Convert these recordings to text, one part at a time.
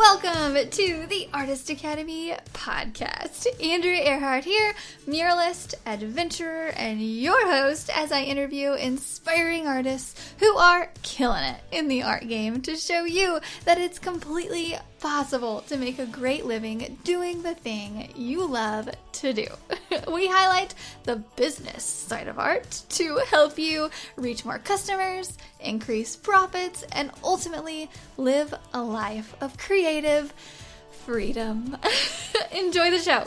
Welcome to the Artist Academy podcast. Andrea Earhart here, muralist, adventurer, and your host as I interview inspiring artists who are killing it in the art game to show you that it's completely possible to make a great living doing the thing you love to do. We highlight the business side of art to help you reach more customers, increase profits, and ultimately live a life of creative freedom. Enjoy the show.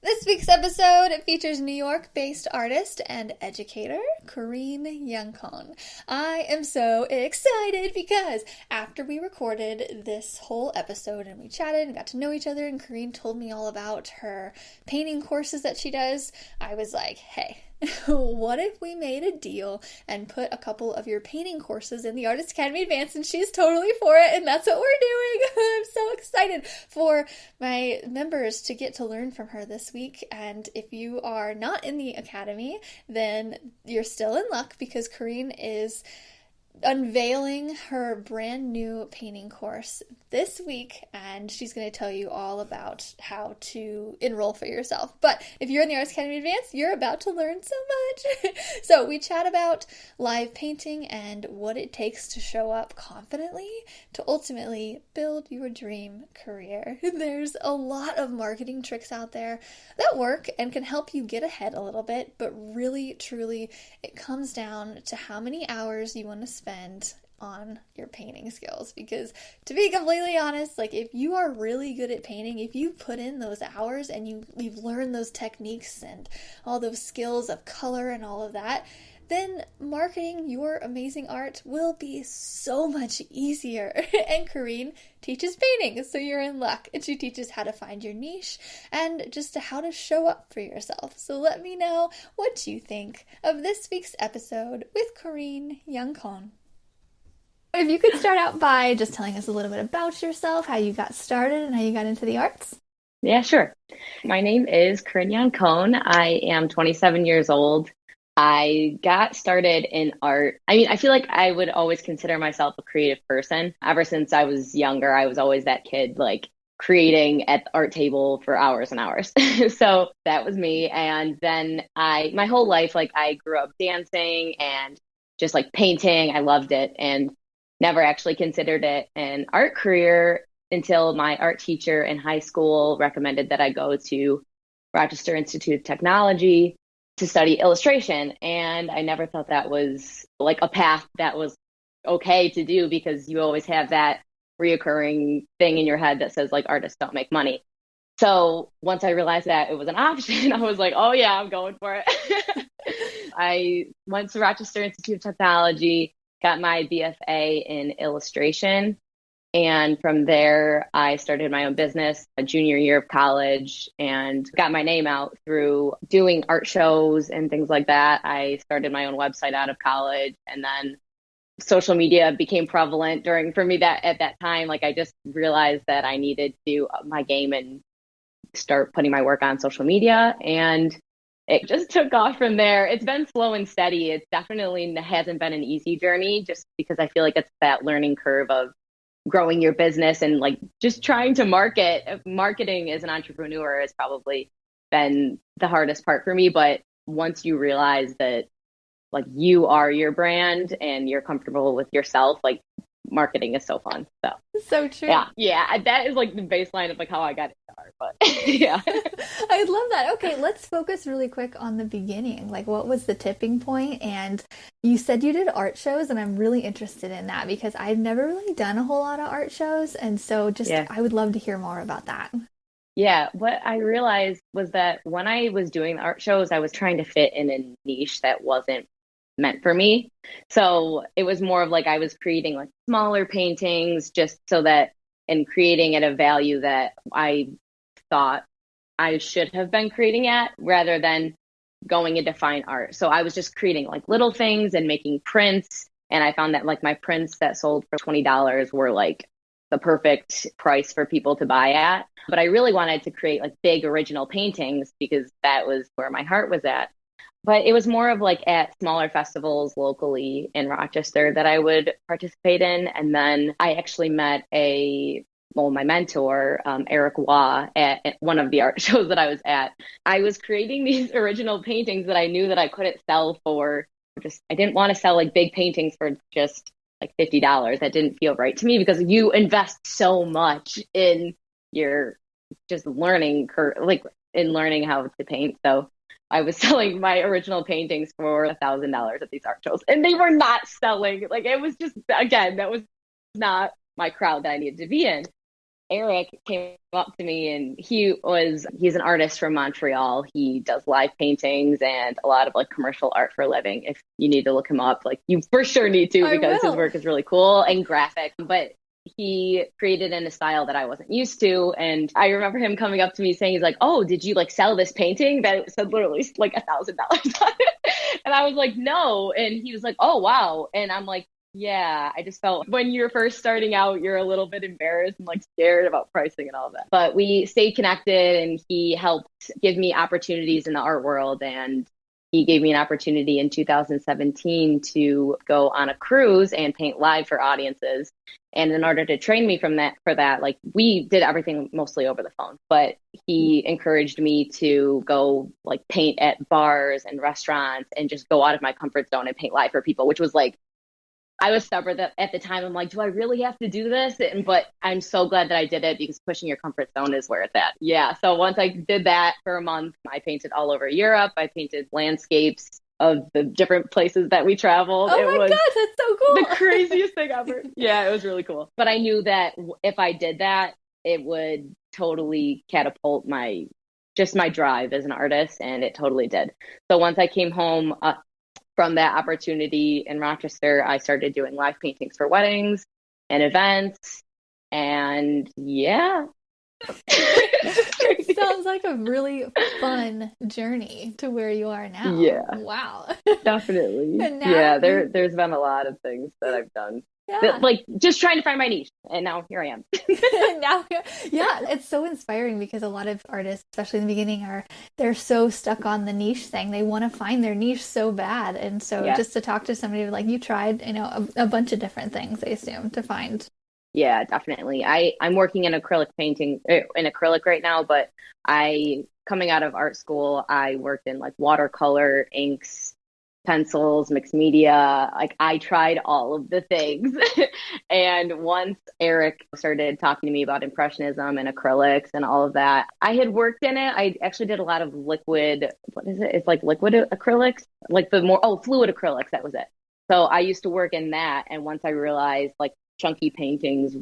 This week's episode features New York-based artist and educator Corinne Yancone. I am so excited because after we recorded this whole episode and we chatted and got to know each other and Corinne told me all about her painting courses that she does, I was like, hey, what if we made a deal and put a couple of your painting courses in the Artist Academy Advanced? And she's totally for it, and that's what we're doing. I'm so excited for my members to get to learn from her this week. And if you are not in the Academy, then you're still in luck because Corinne is unveiling her brand new painting course this week, and she's going to tell you all about how to enroll for yourself. But if you're in the Arts Academy Advanced, you're about to learn so much. So we chat about live painting and what it takes to show up confidently to ultimately build your dream career. There's a lot of marketing tricks out there that work and can help you get ahead a little bit, but really, truly, it comes down to how many hours you want to spend on your painting skills. Because to be completely honest, like if you are really good at painting, if you put in those hours and you've learned those techniques and all those skills of color and all of that, then marketing your amazing art will be so much easier. And Corinne teaches painting, so you're in luck. And she teaches how to find your niche and just how to show up for yourself. So let me know what you think of this week's episode with Corinne Yancone. If you could start out by just telling us a little bit about yourself, how you got started and how you got into the arts. Yeah, sure. My name is Corinne Yancone. I am 27 years old. I got started in art. I feel like I would always consider myself a creative person. Ever since I was younger, I was always that kid, like creating at the art table for hours and hours. So that was me. And then my whole life, like I grew up dancing and just like painting. I loved it and never actually considered it an art career until my art teacher in high school recommended that I go to Rochester Institute of Technology to study illustration. And I never thought that was like a path that was okay to do because you always have that reoccurring thing in your head that says like artists don't make money. So once I realized that it was an option, I was like, oh yeah, I'm going for it. I went to Rochester Institute of Technology, got my BFA in illustration. And from there, I started my own business a junior year of college and got my name out through doing art shows and things like that. I started my own website out of college, and then social media became prevalent for me that at that time, like I just realized that I needed to up my game and start putting my work on social media. And it just took off from there. It's been slow and steady. It definitely hasn't been an easy journey just because I feel like it's that learning curve of growing your business and like just trying to market. Marketing as an entrepreneur has probably been the hardest part for me. But once you realize that like you are your brand and you're comfortable with yourself, like marketing is so fun. So true. Yeah. That is like the baseline of like how I got it started. But yeah. I love that. Okay, let's focus really quick on the beginning. Like what was the tipping point? And you said you did art shows, and I'm really interested in that because I've never really done a whole lot of art shows. And so I would love to hear more about that. Yeah, what I realized was that when I was doing the art shows, I was trying to fit in a niche that wasn't meant for me. So it was more of like I was creating like smaller paintings just so that and creating at a value that I thought I should have been creating at rather than going into fine art. So I was just creating like little things and making prints. And I found that like my prints that sold for $20 were like the perfect price for people to buy at. But I really wanted to create like big original paintings because that was where my heart was at. But it was more of like at smaller festivals locally in Rochester that I would participate in. And then I actually met my mentor, Eric Waugh, at one of the art shows that I was at. I was creating these original paintings that I knew that I couldn't sell for I didn't want to sell like big paintings for just like $50. That didn't feel right to me because you invest so much in your just in learning how to paint. So I was selling my original paintings for $1,000 at these art shows, and they were not selling. Like it was just, again, that was not my crowd that I needed to be in. Eric came up to me and he's an artist from Montreal. He does live paintings and a lot of like commercial art for a living. If you need to look him up, like you for sure need to because his work is really cool and graphic. But he created in a style that I wasn't used to. And I remember him coming up to me saying, he's like, "Oh, did you like sell this painting that said literally like $1,000 on it?" And I was like, "No." And he was like, "Oh, wow." And I'm like, yeah, I just felt when you're first starting out, you're a little bit embarrassed and like scared about pricing and all that. But we stayed connected and he helped give me opportunities in the art world. And he gave me an opportunity in 2017 to go on a cruise and paint live for audiences. And in order to train me for that, like we did everything mostly over the phone, but he encouraged me to go like paint at bars and restaurants and just go out of my comfort zone and paint live for people, which was like, I was stubborn at the time. I'm like, do I really have to do this? But I'm so glad that I did it because pushing your comfort zone is where it's at. Yeah. So once I did that for a month, I painted all over Europe. I painted landscapes of the different places that we traveled. Oh my gosh, that's so cool. The craziest thing ever. Yeah, it was really cool. But I knew that if I did that, it would totally catapult my drive as an artist. And it totally did. So once I came home, from that opportunity in Rochester, I started doing live paintings for weddings and events. And yeah. Sounds like a really fun journey to where you are now. Yeah. Wow. Definitely. Yeah, there's been a lot of things that I've done. Yeah. Like just trying to find my niche. And now here I am. Yeah, it's so inspiring because a lot of artists, especially in the beginning, they're so stuck on the niche thing. They want to find their niche so bad. And so just to talk to somebody like you tried, a bunch of different things, I assume, to find. Yeah, definitely. I'm working in acrylic right now, but coming out of art school, I worked in like watercolor, inks, pencils, mixed media. Like I tried all of the things. And once Eric started talking to me about impressionism and acrylics and all of that, I had worked in it. I actually did a lot of liquid, what is it? It's like liquid acrylics, like fluid acrylics. That was it. So I used to work in that. And once I realized like chunky paintings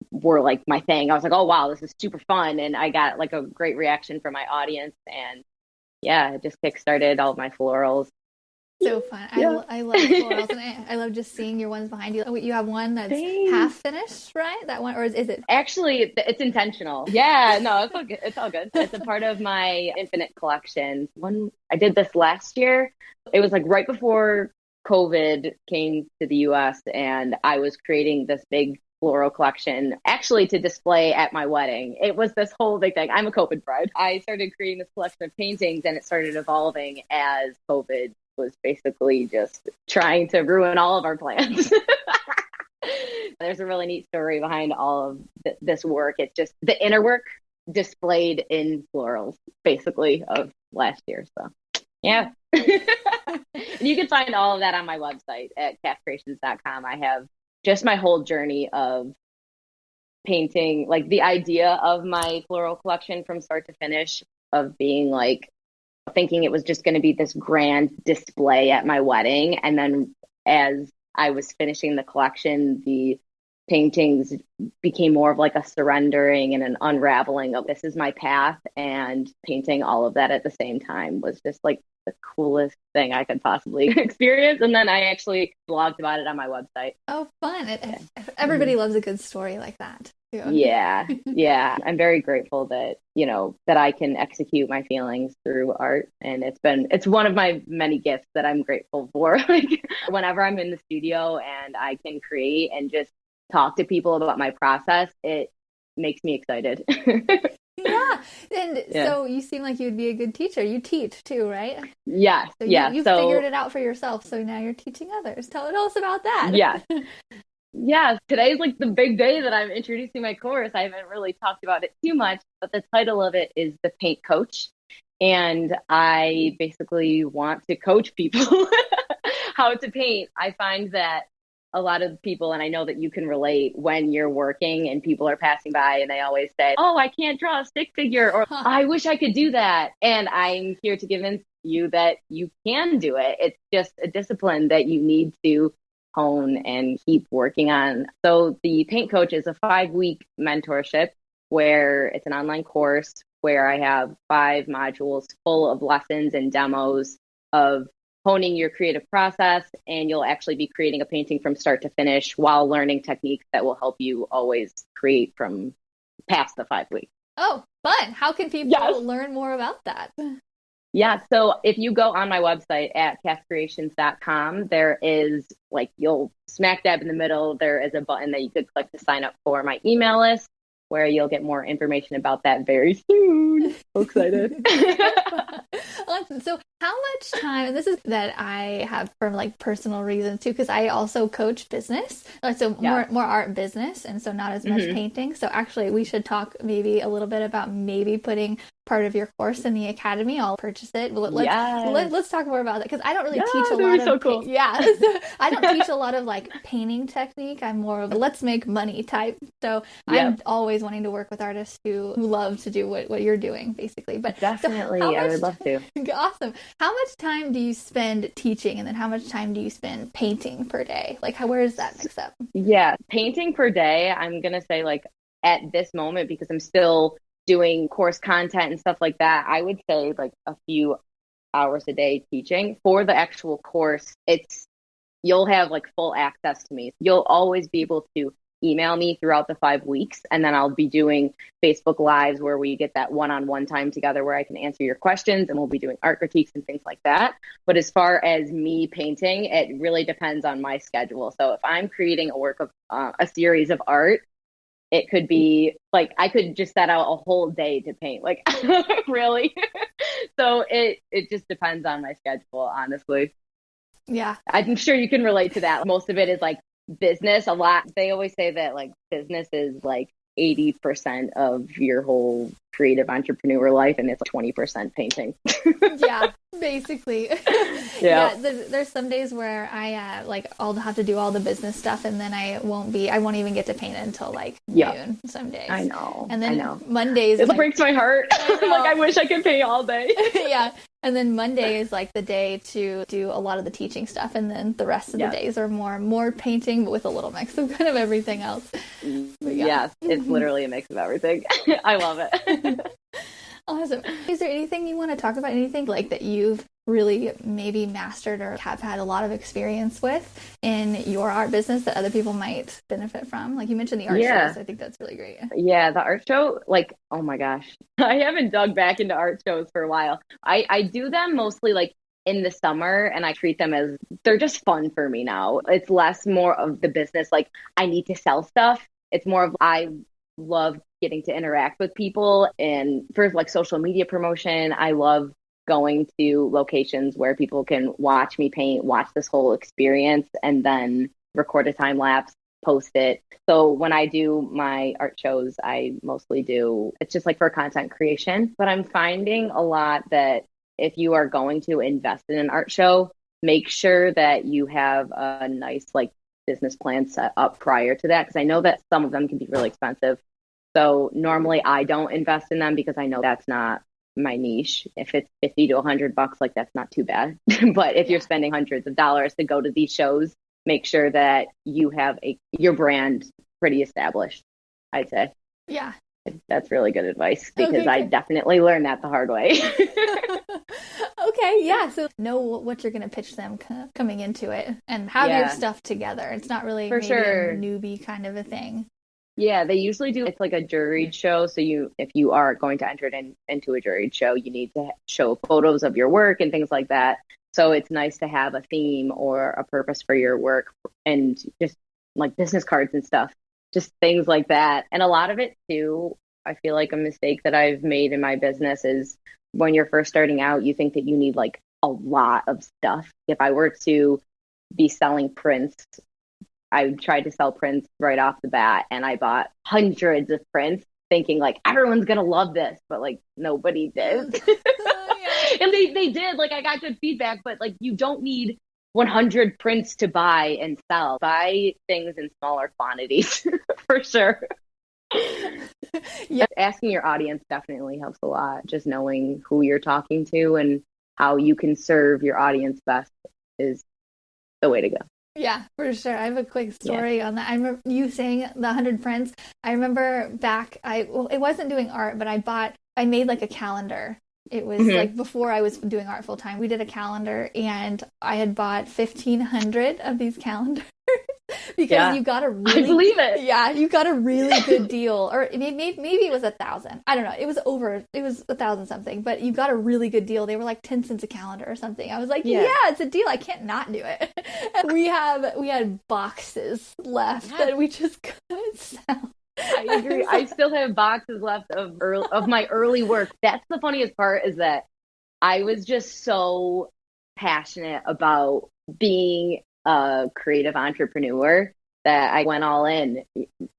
were like my thing, I was like, oh wow, this is super fun. And I got like a great reaction from my audience. And yeah, it just kickstarted all of my florals. So fun. Yeah. I love florals and I love just seeing your ones behind you. You have one that's half finished, right? That one, or is it? Actually, it's intentional. Yeah, no, it's all good. It's all good. It's a part of my infinite collection. I did this last year. It was like right before COVID came to the US and I was creating this big floral collection actually to display at my wedding. It was this whole big thing. I'm a COVID bride. I started creating this collection of paintings and it started evolving as COVID was basically just trying to ruin all of our plans. There's a really neat story behind all of this work. It's just the inner work displayed in florals, basically, of last year. So, yeah. You can find all of that on my website at castcreations.com. I have just my whole journey of painting, like the idea of my floral collection from start to finish, of being like, thinking it was just going to be this grand display at my wedding. And then as I was finishing the collection, the paintings became more of like a surrendering and an unraveling of this is my path, and painting all of that at the same time was just like the coolest thing I could possibly experience. And then I actually blogged about it on my website. Oh, fun. Everybody loves a good story like that. Yeah. Yeah. I'm very grateful that, that I can execute my feelings through art. And it's one of my many gifts that I'm grateful for. Like whenever I'm in the studio and I can create and just talk to people about my process, it makes me excited. Yeah. And Yeah. so you seem like you'd be a good teacher. You teach too, right? Yes. So Yeah. you figured it out for yourself. So now you're teaching others. Tell us about that. Yes. Yes. Today's like the big day that I'm introducing my course. I haven't really talked about it too much, but the title of it is The Paint Coach. And I basically want to coach people how to paint. I find that a lot of people, and I know that you can relate when you're working and people are passing by and they always say, "Oh, I can't draw a stick figure," or "I wish I could do that." And I'm here to convince you that you can do it. It's just a discipline that you need to hone and keep working on. So the Paint Coach is a 5-week mentorship where it's an online course where I have 5 modules full of lessons and demos of honing your creative process, and you'll actually be creating a painting from start to finish while learning techniques that will help you always create from past the 5 weeks. Oh, fun. How can people learn more about that? Yeah, so if you go on my website at castcreations.com, there is you'll smack dab in the middle, there is a button that you could click to sign up for my email list, where you'll get more information about that very soon. So excited. Awesome. So how much time, and this is that I have for personal reasons too, because I also coach business, more art business, and so not as much painting. So actually we should talk maybe a little bit about maybe putting part of your course in the academy. I'll purchase it. Let's talk more about that, because I don't really teach a lot of so cool. I don't teach a lot of painting technique. I'm more of a let's make money type. So I'm always wanting to work with artists who love to do what you're doing, basically. But definitely, I would love to. Awesome. How much time do you spend teaching, and then how much time do you spend painting per day? Where is that mixed up? Yeah, painting per day, I'm gonna say at this moment, because I'm still doing course content and stuff like that, I would say a few hours a day teaching. For the actual course, you'll have full access to me. You'll always be able to email me throughout the 5 weeks, and then I'll be doing Facebook Lives where we get that one-on-one time together where I can answer your questions, and we'll be doing art critiques and things like that. But as far as me painting, it really depends on my schedule. So if I'm creating a work of a series of art, it could be I could just set out a whole day to paint, really. So it just depends on my schedule, honestly. Yeah. I'm sure you can relate to that. Most of it is business. A lot, they always say that business is 80% of your whole creative entrepreneur life, and it's 20% painting. Yeah, basically. Yeah, there's some days where I I'll have to do all the business stuff, and then I won't even get to paint until noon some days. I know. And then Mondays, it breaks my heart. I wish I could paint all day. Yeah. And then Monday is the day to do a lot of the teaching stuff, and then the rest of the days are more painting, but with a little mix of kind of everything else. Yes, it's literally a mix of everything. I love it. Awesome. Is there anything you want to talk about? Anything that you've really maybe mastered or have had a lot of experience with in your art business that other people might benefit from? You mentioned the art shows. I think that's really great. Yeah, the art show, oh my gosh. I haven't dug back into art shows for a while. I do them mostly in the summer, and I treat them as they're just fun for me now. It's less more of the business, I need to sell stuff. It's more of I love getting to interact with people, and for social media promotion, I love going to locations where people can watch me paint, watch this whole experience, and then record a time lapse, post it. So when I do my art shows, I mostly do, it's just for content creation. But I'm finding a lot that if you are going to invest in an art show, make sure that you have a nice business plan set up prior to that, because I know that some of them can be really expensive. So normally I don't invest in them because I know that's not my niche. If it's $50 to $100, that's not too bad. But if you're spending hundreds of dollars to go to these shows, make sure that you have your brand pretty established, I'd say. Yeah. That's really good advice, because I definitely learned that the hard way. Okay, yeah. So know what you're going to pitch them coming into it, and have your stuff together. It's not really a newbie kind of a thing. Yeah, they usually do. It's a juried show. So if you are going to enter it into a juried show, you need to show photos of your work and things like that. So it's nice to have a theme or a purpose for your work, and just business cards and stuff, just things like that. And a lot of it too, I feel like a mistake that I've made in my business is when you're first starting out, you think that you need like a lot of stuff. If I were to be selling prints, I tried to sell prints right off the bat and I bought hundreds of prints thinking like everyone's gonna love this, but like nobody did. And they did, like I got good feedback, but like you don't need 100 prints to buy and sell. Buy things in smaller quantities for sure. Yeah. Asking your audience definitely helps a lot. Just knowing who you're talking to and how you can serve your audience best is the way to go. Yeah, for sure. I have a quick story on that. I remember you saying the 100 prints. I remember back, it wasn't doing art, but I made like a calendar. It was like before I was doing art full time. We did a calendar and I had bought 1,500 of these calendars because you got a really, I believe it. Yeah, you got a really good deal. Or maybe it was 1,000. I don't know. It was 1,000 something, but you got a really good deal. They were like 10 cents a calendar or something. I was like, yeah, it's a deal. I can't not do it. And we had boxes left that we just couldn't sell. I agree. I still have boxes left of my early work. That's the funniest part, is that I was just so passionate about being a creative entrepreneur that I went all in.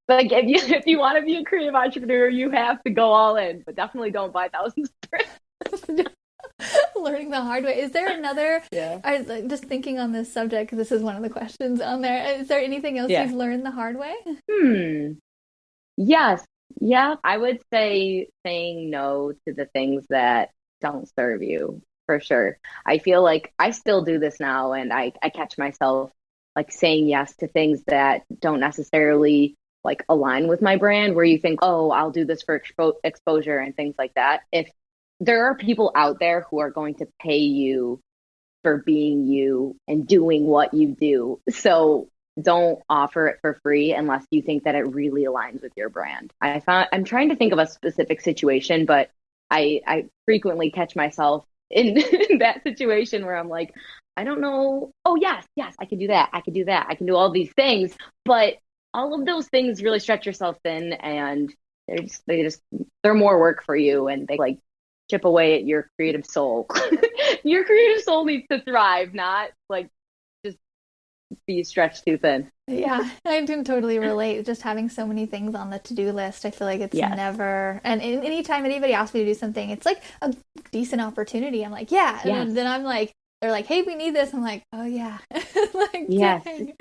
Like if you want to be a creative entrepreneur, you have to go all in, but definitely don't buy thousands of prints. Learning the hard way. Is there another? Just thinking on this subject, because this is one of the questions on there. Is there anything else you've learned the hard way? Yes. Yeah. I would say saying no to the things that don't serve you, for sure. I feel like I still do this now, and I catch myself like saying yes to things that don't necessarily like align with my brand, where you think, oh, I'll do this for exposure and things like that. If there are people out there who are going to pay you for being you and doing what you do, so don't offer it for free unless you think that it really aligns with your brand. I'm trying to think of a specific situation, but I frequently catch myself in that situation where I'm like, I don't know. Oh, yes, I can do that. I can do that. I can do all these things. But all of those things really stretch yourself thin, and they're more work for you, and they like chip away at your creative soul. Your creative soul needs to thrive, not like be stretched too thin. Yeah, I can totally relate. Just having so many things on the to-do list, I feel like it's never. And anytime anybody asks me to do something, it's like a decent opportunity. I'm like, and then I'm like, they're like, hey, we need this. I'm like, oh yeah, like, dang.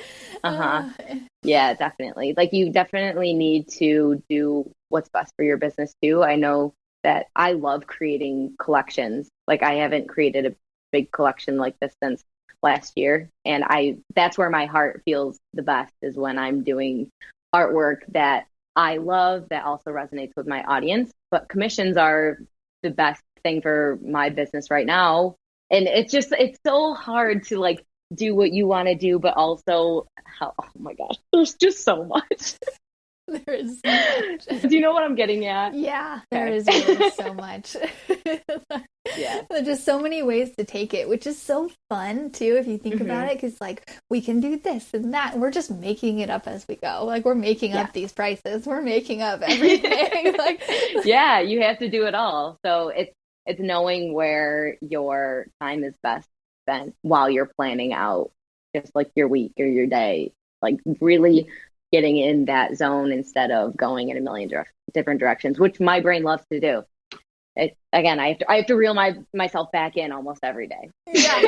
Yeah, definitely. Like you definitely need to do what's best for your business too. I know that I love creating collections. Like I haven't created a big collection like this since last year, and that's where my heart feels the best, is when I'm doing artwork that I love that also resonates with my audience. But commissions are the best thing for my business right now, and it's so hard to like do what you want to do, but also oh my gosh, there's just so much. There is so much. Do you know what I'm getting at? Yeah, there is really so much. There's just so many ways to take it, which is so fun too if you think about it, because like we can do this and that, and we're just making it up as we go. Like we're making up these prices, we're making up everything. Like you have to do it all. So it's knowing where your time is best spent while you're planning out just like your week or your day, like really getting in that zone instead of going in a million different directions, which my brain loves to do. I have to reel myself back in almost every day. Yeah.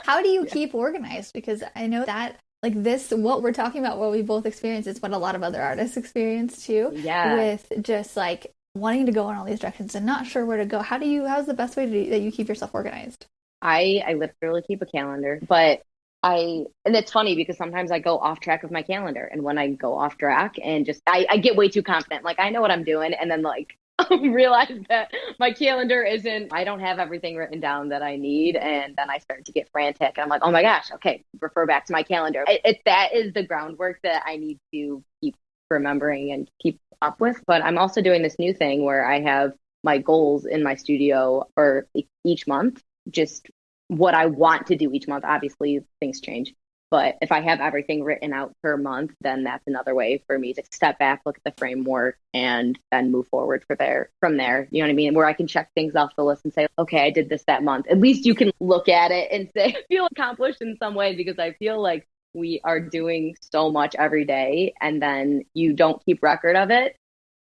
How do you keep organized? Because I know that like this, what we're talking about, what we both experience, is what a lot of other artists experience too. Yeah. With just like wanting to go in all these directions and not sure where to go. How's the best way that you keep yourself organized? I literally keep a calendar, but and it's funny because sometimes I go off track of my calendar, and when I go off track and just I get way too confident, like I know what I'm doing, and then like realize that my calendar I don't have everything written down that I need, and then I start to get frantic, and I'm like, oh my gosh, okay, refer back to my calendar. That is the groundwork that I need to keep remembering and keep up with. But I'm also doing this new thing where I have my goals in my studio for each month, just what I want to do each month. Obviously things change, But if I have everything written out per month, then that's another way for me to step back, look at the framework, and then move forward from there. You know what I mean? Where I can check things off the list and say, okay, I did this that month. At least you can look at it and say, feel accomplished in some way, because I feel like we are doing so much every day, and then you don't keep record of it.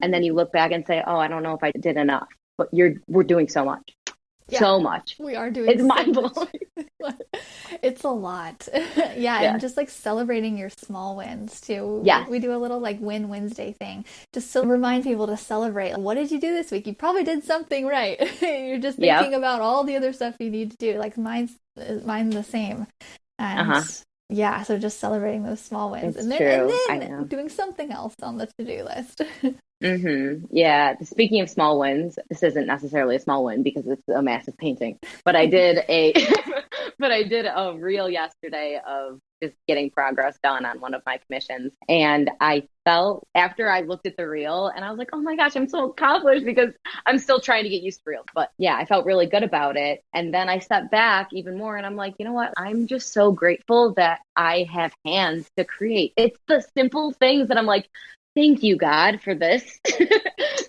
And then you look back and say, oh, I don't know if I did enough, but we're doing so much. Yeah, so much. We are doing It's so mind-blowing. It's a lot. Yeah, and just like celebrating your small wins too. Yes. We do a little like Win Wednesday thing just to remind people to celebrate. What did you do this week? You probably did something right. You're just thinking about all the other stuff you need to do. Like mine's the same. And yeah, so just celebrating those small wins. It's and then doing something else on the to-do list. Yeah. Speaking of small wins, this isn't necessarily a small win because it's a massive painting, but I did a reel yesterday of just getting progress done on one of my commissions. And I felt after I looked at the reel and I was like, oh my gosh, I'm so accomplished, because I'm still trying to get used to reels. But yeah, I felt really good about it. And then I stepped back even more and I'm like, you know what? I'm just so grateful that I have hands to create. It's the simple things that I'm like, thank you, God, for this,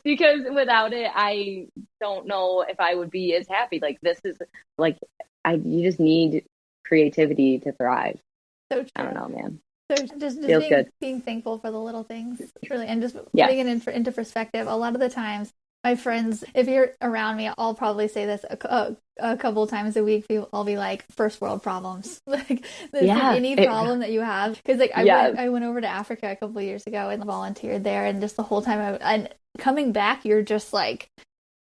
because without it, I don't know if I would be as happy. Like, this is like, you just need creativity to thrive. So true. I don't know, man. So just being thankful for the little things, really, and just putting it into perspective. A lot of the times, my friends, if you're around me, I'll probably say this a couple times a week. I'll be like, first world problems. Like, any problem that you have. Because like I went over to Africa a couple of years ago and volunteered there, and just the whole time and coming back, you're just like,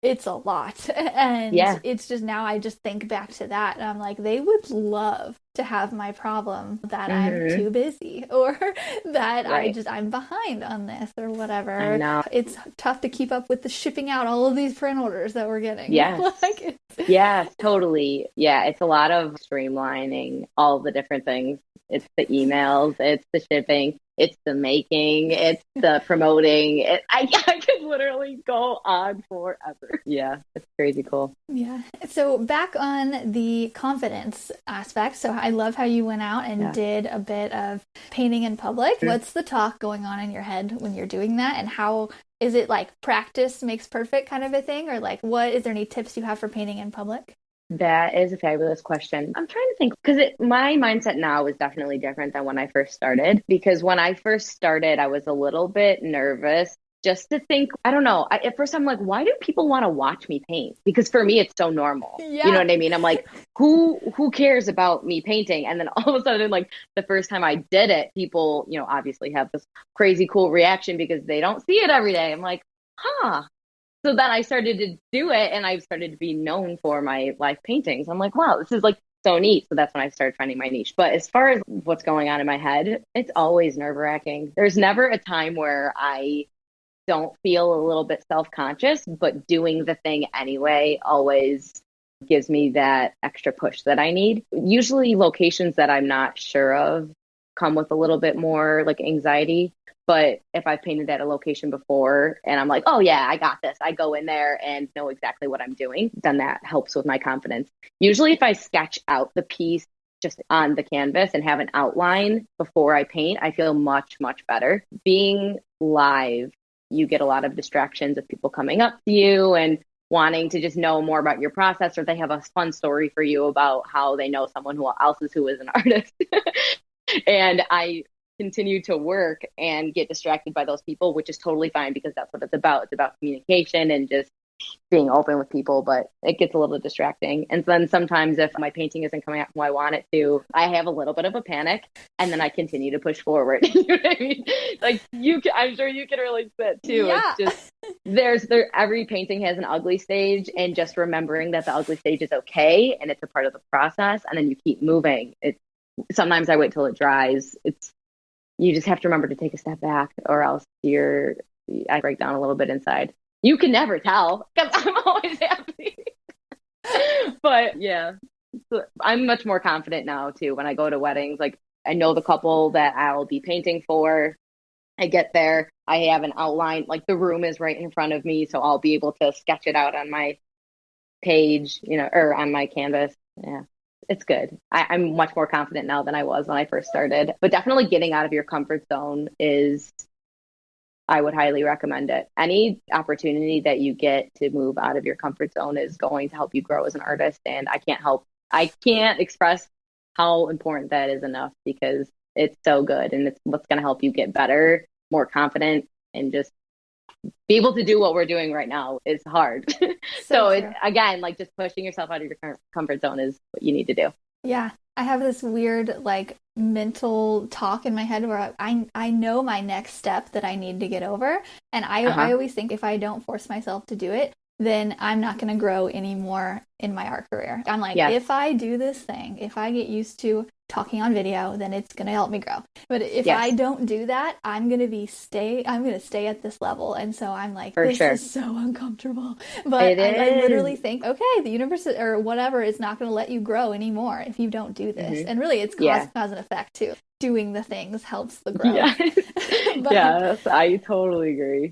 it's a lot. And it's just, now I just think back to that and I'm like, they would love to have my problem that I'm too busy, or that I'm behind on this, or whatever. I know. It's tough to keep up with the shipping out all of these print orders that we're getting. Yeah, totally. Yeah, it's a lot of streamlining all the different things. It's the emails, it's the shipping, it's the making, it's the promoting. I could literally go on forever. Yeah, it's crazy cool. Yeah. So back on the confidence aspect. So I love how you went out and did a bit of painting in public. What's the talk going on in your head when you're doing that? And how is it, like, practice makes perfect kind of a thing? Or like, is there any tips you have for painting in public? That is a fabulous question. I'm trying to think, because my mindset now is definitely different than when I first started. Because when I first started, I was a little bit nervous just to think, I don't know. At first, I'm like, why do people want to watch me paint? Because for me, it's so normal. Yeah. You know what I mean? I'm like, who cares about me painting? And then all of a sudden, like, the first time I did it, people, obviously have this crazy cool reaction because they don't see it every day. I'm like, huh. So then I started to do it, and I started to be known for my life paintings. I'm like, wow, this is like so neat. So that's when I started finding my niche. But as far as what's going on in my head, it's always nerve-wracking. There's never a time where I don't feel a little bit self-conscious, but doing the thing anyway always gives me that extra push that I need. Usually locations that I'm not sure of come with a little bit more like anxiety. But if I've painted at a location before and I'm like, oh yeah, I got this, I go in there and know exactly what I'm doing, then that helps with my confidence. Usually if I sketch out the piece just on the canvas and have an outline before I paint, I feel much, much better. Being live, you get a lot of distractions of people coming up to you and wanting to just know more about your process, or they have a fun story for you about how they know someone who is an artist. And I continue to work and get distracted by those people, which is totally fine because that's what it's about. It's about communication and just being open with people, but it gets a little distracting. And then sometimes if my painting isn't coming out how I want it to, I have a little bit of a panic, and then I continue to push forward. You know what I mean? Like I'm sure you can relate to that too. Yeah. It's just, every painting has an ugly stage, and just remembering that the ugly stage is okay and it's a part of the process, and then you keep moving. Sometimes I wait till it dries. You just have to remember to take a step back, or else I break down a little bit inside. You can never tell because I'm always happy. But yeah, so I'm much more confident now too. When I go to weddings, like, I know the couple that I'll be painting for. I get there, I have an outline, like the room is right in front of me, so I'll be able to sketch it out on my page, or on my canvas. Yeah. it's good. I'm much more confident now than I was when I first started. But definitely getting out of your comfort zone is, I would highly recommend it. Any opportunity that you get to move out of your comfort zone is going to help you grow as an artist. And I can't express how important that is enough, because it's so good and it's what's going to help you get better, more confident, and just be able to do what we're doing right now is hard. So again, like just pushing yourself out of your comfort zone is what you need to do. Yeah. I have this weird like mental talk in my head where I know my next step that I need to get over. And I always think if I don't force myself to do it, then I'm not going to grow anymore in my art career. I'm like, if I do this thing, if I get used to talking on video, then it's going to help me grow. But if I don't do that, I'm going to stay at this level. And so I'm like, this is so uncomfortable. But I literally think, okay, the universe or whatever is not going to let you grow anymore if you don't do this. And really it's cause and effect too. Doing the things helps the growth. Yes, I totally agree.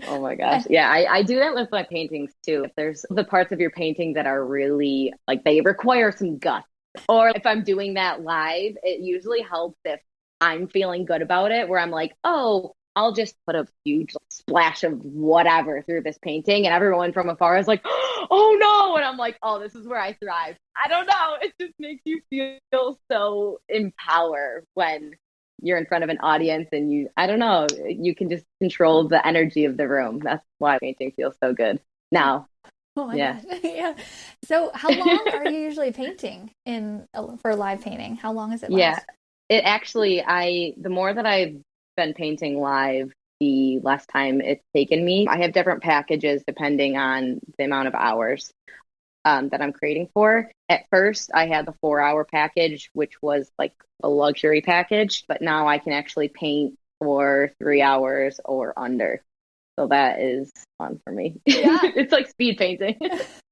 Oh my gosh. Yeah, I do that with my paintings too. If there's the parts of your painting that are really like they require some guts, or if I'm doing that live, it usually helps if I'm feeling good about it, where I'm like, oh, I'll just put a huge splash of whatever through this painting, and everyone from afar is like, oh no, and I'm like, oh, this is where I thrive. I don't know, it just makes you feel so empowered when you're in front of an audience and I don't know, you can just control the energy of the room. That's why painting feels so good now. Oh my gosh. Yeah. So how long are you usually painting for live painting? How long is it last? Yeah, it actually, the more that I've been painting live, the less time it's taken me. I have different packages depending on the amount of hours that I'm creating for. At first, I had the 4-hour package, which was like a luxury package, but now I can actually paint for 3 hours or under. So that is fun for me. Yeah. It's like speed painting.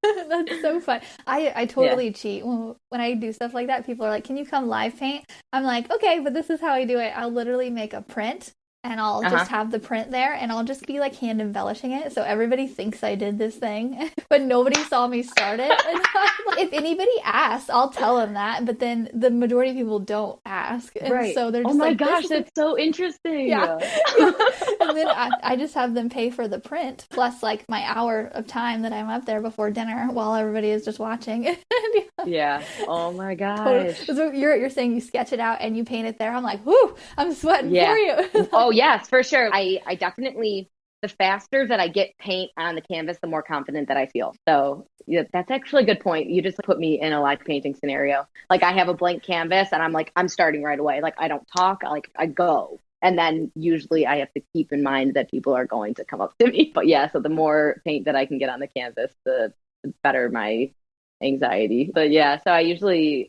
That's so fun. I totally cheat. When I do stuff like that, people are like, can you come live paint? I'm like, okay, but this is how I do it. I'll literally make a print and I'll just have the print there and I'll just be like hand embellishing it. So everybody thinks I did this thing, but nobody saw me start it. And if anybody asks, I'll tell them that. But then the majority of people don't ask. And so they're just oh my gosh, that's so interesting. Yeah. And then I just have them pay for the print plus like my hour of time that I'm up there before dinner while everybody is just watching. Yeah. Oh my gosh. Totally. So you're saying you sketch it out and you paint it there. I'm like, whoo, I'm sweating for you. Oh yes, for sure. I definitely, the faster that I get paint on the canvas, the more confident that I feel. So yeah, that's actually a good point. You just put me in a live painting scenario. Like I have a blank canvas and I'm like, I'm starting right away. Like I don't talk, I go. And then usually I have to keep in mind that people are going to come up to me. But yeah, so the more paint that I can get on the canvas, the better my anxiety. But yeah, so I usually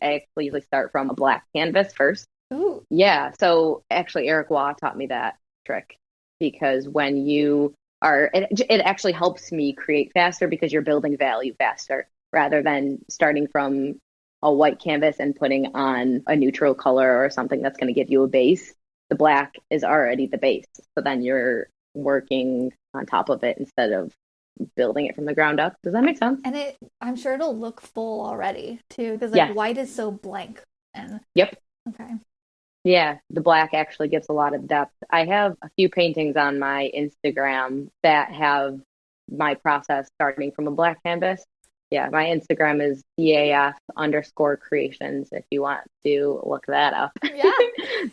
start from a black canvas first. Ooh. Yeah, so actually Eric Waugh taught me that trick, because when you are, it actually helps me create faster because you're building value faster rather than starting from a white canvas and putting on a neutral color or something that's going to give you a base. The black is already the base. So then you're working on top of it instead of building it from the ground up. Does that make sense? And I'm sure it'll look full already too, because white is so blank. And okay. Yeah, the black actually gives a lot of depth. I have a few paintings on my Instagram that have my process starting from a black canvas. Yeah, my Instagram is DAF_creations if you want to look that up. Yeah.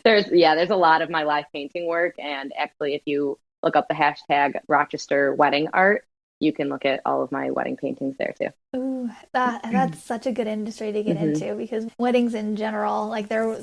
There's a lot of my live painting work. And actually, if you look up the hashtag Rochester wedding art, you can look at all of my wedding paintings there too. Ooh, that's such a good industry to get into, because weddings in general, like they're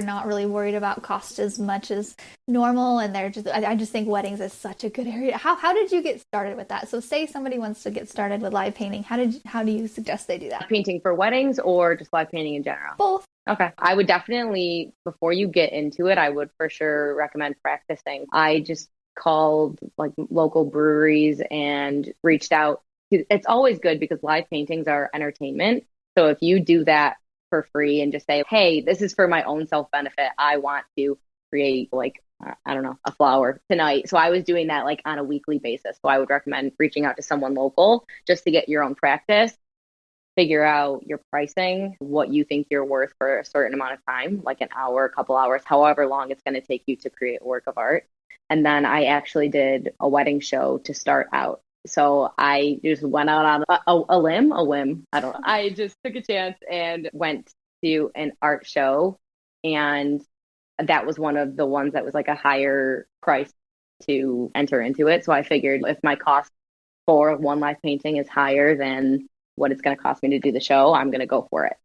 not really worried about cost as much as normal, and I just think weddings is such a good area. How did you get started with that? So say somebody wants to get started with live painting, how do you suggest they do that? Painting for weddings or just live painting in general? Both. Okay. I would definitely, before you get into it, I would for sure recommend practicing. I just called like local breweries and reached out. It's always good because live paintings are entertainment. So if you do that for free and just say, hey, this is for my own self-benefit, I want to create like, I don't know, a flower tonight. So I was doing that like on a weekly basis. So I would recommend reaching out to someone local just to get your own practice. figure out your pricing, what you think you're worth for a certain amount of time, like an hour, a couple hours, however long it's going to take you to create a work of art. And then I actually did a wedding show to start out. So I just went out on a whim. I don't know. I just took a chance and went to an art show. And that was one of the ones that was like a higher price to enter into it. So I figured if my cost for one live painting is higher than what it's going to cost me to do the show, I'm going to go for it.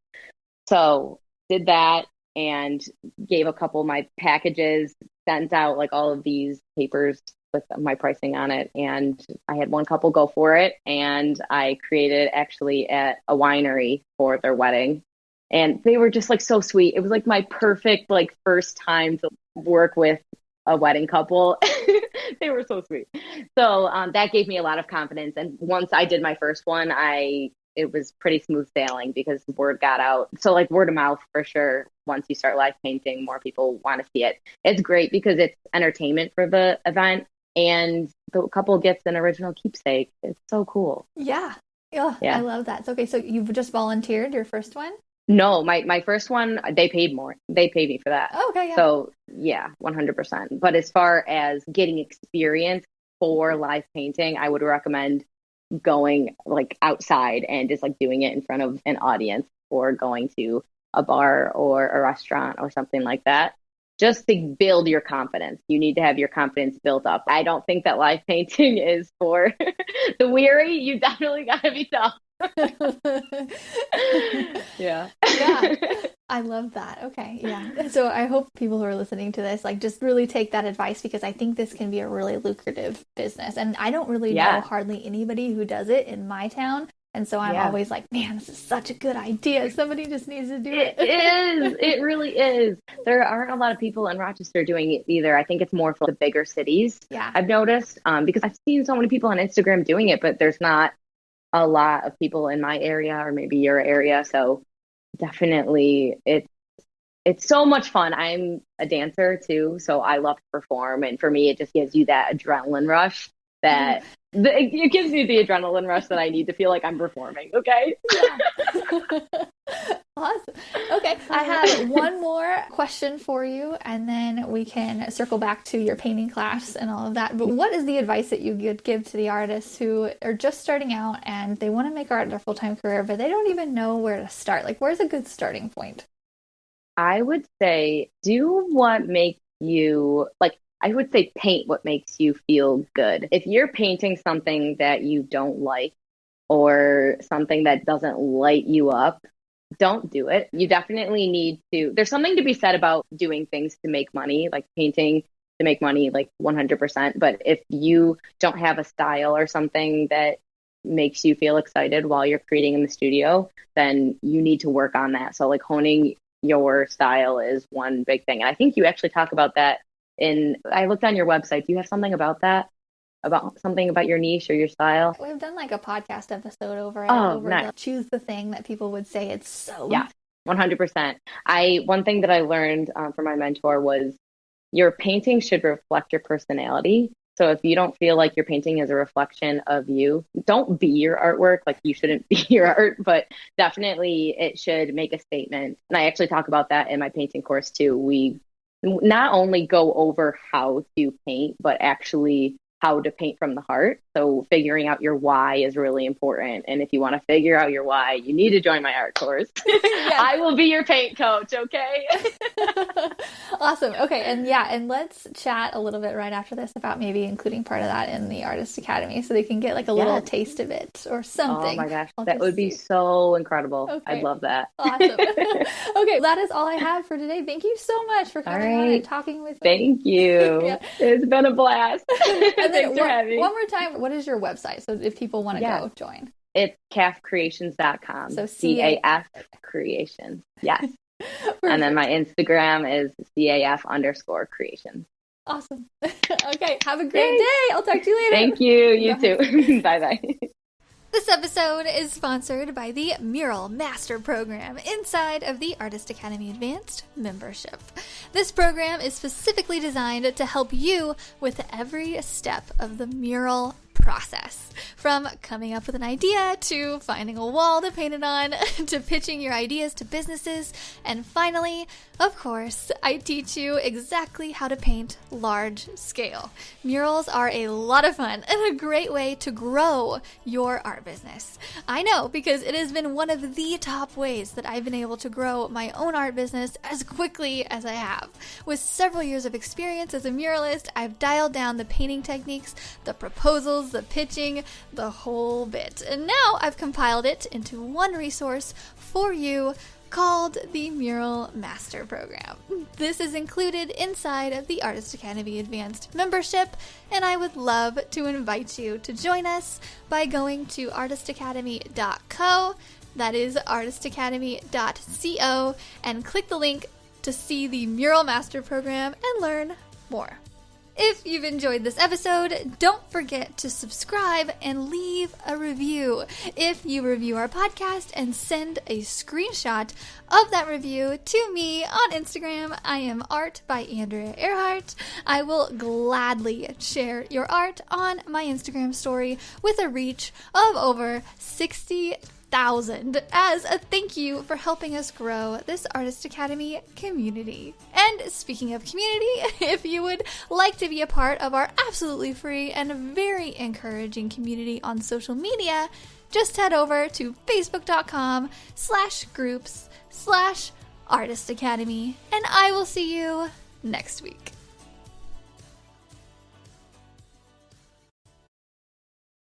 So did that and gave a couple of my packages, sent out like all of these papers with my pricing on it. And I had one couple go for it. And I created actually at a winery for their wedding. And they were just like so sweet. It was like my perfect like first time to work with a wedding couple. They were so sweet. So that gave me a lot of confidence. And once I did my first one, it was pretty smooth sailing because the word got out. So like word of mouth for sure. Once you start live painting, more people want to see it. It's great because it's entertainment for the event, and the couple gets an original keepsake. It's so cool. Yeah. Oh, yeah. I love that. Okay, so you've just volunteered your first one? No, my first one, they paid more. They paid me for that. Oh, okay, yeah. So yeah, 100%. But as far as getting experience for live painting, I would recommend going like outside and just like doing it in front of an audience, or going to a bar or a restaurant or something like that, just to build your confidence. You need to have your confidence built up. I don't think that live painting is for the weary. You definitely got to be tough. Yeah. I love that. Okay. Yeah. So I hope people who are listening to this, like, just really take that advice, because I think this can be a really lucrative business. And I don't really know hardly anybody who does it in my town. And so I'm always like, man, this is such a good idea. Somebody just needs to do it. It is. It really is. There aren't a lot of people in Rochester doing it either. I think it's more for the bigger cities. Yeah. I've noticed, because I've seen so many people on Instagram doing it, but there's not a lot of people in my area or maybe your area. So definitely it's so much fun. I'm a dancer too, so I love to perform. And for me, it just gives you that adrenaline rush that it gives you the adrenaline rush that I need to feel like I'm performing. Okay. Yeah. Awesome. Okay. I have one more question for you, and then we can circle back to your painting class and all of that. But what is the advice that you would give to the artists who are just starting out and they want to make art their full-time career, but they don't even know where to start? Like, where's a good starting point? I would say do what makes you, like, I would say paint what makes you feel good. If you're painting something that you don't like or something that doesn't light you up, don't do it. You definitely need to. There's something to be said about doing things to make money, like painting to make money, like 100%. But if you don't have a style or something that makes you feel excited while you're creating in the studio, then you need to work on that. So like honing your style is one big thing. And I think you actually talk about that I looked on your website. Do you have something about that? About something about your niche or your style? We've done like a podcast episode over it. Nice. Choose the thing that people would say. It's so... Yeah, 100%. One thing that I learned from my mentor was your painting should reflect your personality. So if you don't feel like your painting is a reflection of you, don't be your artwork. Like, you shouldn't be your art, but definitely it should make a statement. And I actually talk about that in my painting course too. We not only go over how to paint, but actually how to paint from the heart. So figuring out your why is really important. And if you want to figure out your why, you need to join my art course. I will be your paint coach. Okay. Awesome. Okay. And let's chat a little bit right after this about maybe including part of that in the Artist Academy, so they can get like a little taste of it or something. Oh my gosh. That would be so incredible. Okay. I'd love that. Awesome. Okay. That is all I have for today. Thank you so much for coming on and talking with me. Thank you. It's been a blast. And then one more time, what is your website? So if people want to go join. It's cafcreations.com. So CAF Creations. Yes. And then my Instagram is CAF_creations. Awesome. Okay. Have a great day. I'll talk to you later. Thank you. You too. Bye-bye. This episode is sponsored by the Mural Master Program inside of the Artist Academy Advanced membership. This program is specifically designed to help you with every step of the mural process. From coming up with an idea, to finding a wall to paint it on, to pitching your ideas to businesses, and finally, of course, I teach you exactly how to paint large scale. Murals are a lot of fun and a great way to grow your art business. I know, because it has been one of the top ways that I've been able to grow my own art business as quickly as I have. With several years of experience as a muralist, I've dialed down the painting techniques, the proposals, the pitching, the whole bit. And now I've compiled it into one resource for you called the Mural Master Program. This is included inside of the Artist Academy Advanced membership, and I would love to invite you to join us by going to artistacademy.co, that is artistacademy.co, and click the link to see the Mural Master Program and learn more. If you've enjoyed this episode, don't forget to subscribe and leave a review. If you review our podcast and send a screenshot of that review to me on Instagram, I am Art by Andrea Earhart. I will gladly share your art on my Instagram story with a reach of over 60,000 as a thank you for helping us grow this Artist Academy community. And speaking of community, if you would like to be a part of our absolutely free and very encouraging community on social media, just head over to facebook.com/groups/Artist Academy, and I will see you next week.